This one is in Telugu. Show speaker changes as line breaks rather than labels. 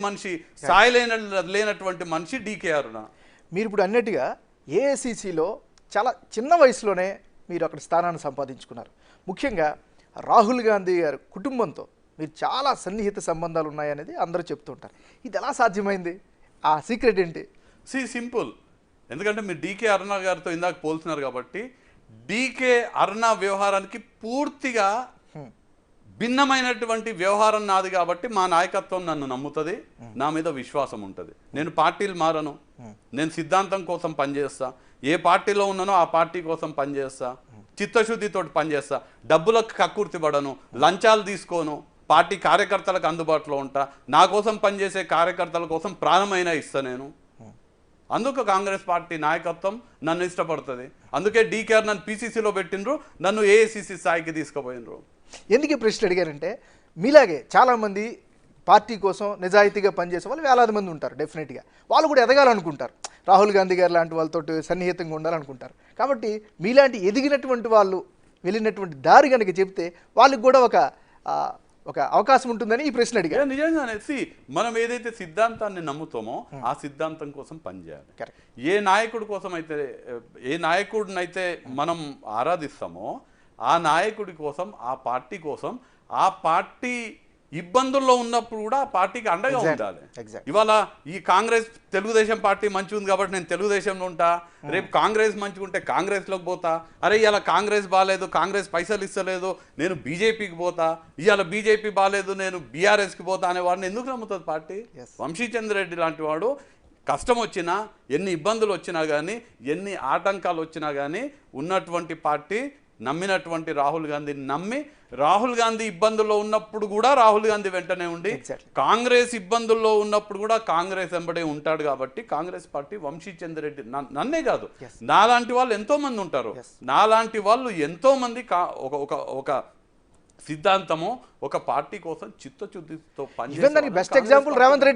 మనిషి స్థాయి లేనటువంటి మనిషి డీకే అరుణ.
మీరు ఇప్పుడు అన్నట్టుగా ఏఐసిసిలో చాలా చిన్న వయసులోనే మీరు అక్కడ స్థానాన్ని సంపాదించుకున్నారు. ముఖ్యంగా రాహుల్ గాంధీ గారి కుటుంబంతో మీరు చాలా సన్నిహిత సంబంధాలు ఉన్నాయనేది అందరూ చెప్తుంటారు. ఇది ఎలా సాధ్యమైంది? ఆ సీక్రెట్ ఏంటి?
సింపుల్. ఎందుకంటే మీరు డీకే అరుణ గారితో ఇందాక పోల్చున్నారు కాబట్టి డీకే అరుణ వ్యవహారానికి పూర్తిగా భిన్నమైనటువంటి వ్యవహారం నాది కాబట్టి మా నాయకత్వం నన్ను నమ్ముతుంది, నా మీద విశ్వాసం ఉంటుంది. నేను పార్టీలు మారను, నేను సిద్ధాంతం కోసం పనిచేస్తా, ఏ పార్టీలో ఉన్నానో ఆ పార్టీ కోసం పనిచేస్తా, చిత్తశుద్ధితో పనిచేస్తా, డబ్బులకు కక్కుర్తి పడను, లంచాలు తీసుకోను, పార్టీ కార్యకర్తలకు అందుబాటులో ఉంటా, నా కోసం పనిచేసే కార్యకర్తల కోసం ప్రాణమైనా ఇస్తా నేను. అందుకు కాంగ్రెస్ పార్టీ నాయకత్వం నన్ను ఇష్టపడుతుంది. అందుకే డీకే నన్ను పీసీసీలో పెట్టినరు, నన్ను ఏఐసిసి స్థాయికి తీసుకుపోయినరు.
ఎందుకు ఈ ప్రశ్న అడిగారంటే మీలాగే చాలామంది పార్టీ కోసం నిజాయితీగా పనిచేసే వాళ్ళు వేలాది మంది ఉంటారు. డెఫినెట్గా వాళ్ళు కూడా ఎదగాలనుకుంటారు, రాహుల్ గాంధీ గారు లాంటి వాళ్ళతో సన్నిహితంగా ఉండాలనుకుంటారు. కాబట్టి మీలాంటి ఎదిగినటువంటి వాళ్ళు వెళ్ళినటువంటి దారి కనుక చెప్తే వాళ్ళకి కూడా ఒక అవకాశం ఉంటుందని ఈ ప్రశ్న అడిగా.
నిజంగానే మనం ఏదైతే సిద్ధాంతాన్ని నమ్ముతామో ఆ సిద్ధాంతం కోసం పనిచేయాలి. ఏ నాయకుడి కోసం అయితే, ఏ నాయకుడినైతే మనం ఆరాధిస్తామో ఆ నాయకుడి కోసం, ఆ పార్టీ కోసం, ఆ పార్టీ ఇబ్బందుల్లో ఉన్నప్పుడు కూడా ఆ పార్టీకి అండగా ఉండాలి. ఇవాళ ఈ కాంగ్రెస్ తెలుగుదేశం పార్టీ మంచిగా ఉంది కాబట్టి నేను తెలుగుదేశంలో ఉంటా, రేపు కాంగ్రెస్ మంచిగా ఉంటే కాంగ్రెస్లోకి పోతా, అరే ఇవాళ కాంగ్రెస్ బాగాలేదు, కాంగ్రెస్ పైసలు ఇస్తలేదు, నేను బీజేపీకి పోతా, ఇవాళ బీజేపీ బాగాలేదు, నేను బీఆర్ఎస్కి పోతా అనే వాడిని ఎందుకు నమ్ముతుంది పార్టీ? వంశీచంద్రెడ్డి లాంటి వాడు కష్టం వచ్చినా, ఎన్ని ఇబ్బందులు వచ్చినా కానీ, ఎన్ని ఆటంకాలు వచ్చినా కానీ ఉన్నటువంటి పార్టీ నమ్మినటువంటి రాహుల్ గాంధీని నమ్మి, రాహుల్ గాంధీ ఇబ్బందుల్లో ఉన్నప్పుడు కూడా రాహుల్ గాంధీ వెంటనే ఉండి, కాంగ్రెస్ ఇబ్బందుల్లో ఉన్నప్పుడు కూడా కాంగ్రెస్ వెంబడే ఉంటాడు. కాబట్టి కాంగ్రెస్ పార్టీ వంశీచంద్రెడ్డి నన్నే కాదు, నాలాంటి వాళ్ళు ఎంతో మంది ఉంటారు. నాలాంటి వాళ్ళు ఎంతో మంది ఒక సిద్ధాంతము, ఒక పార్టీ కోసం చిత్తశుద్ధితో పనిచేస్తారు.
Best example Revanth Reddy.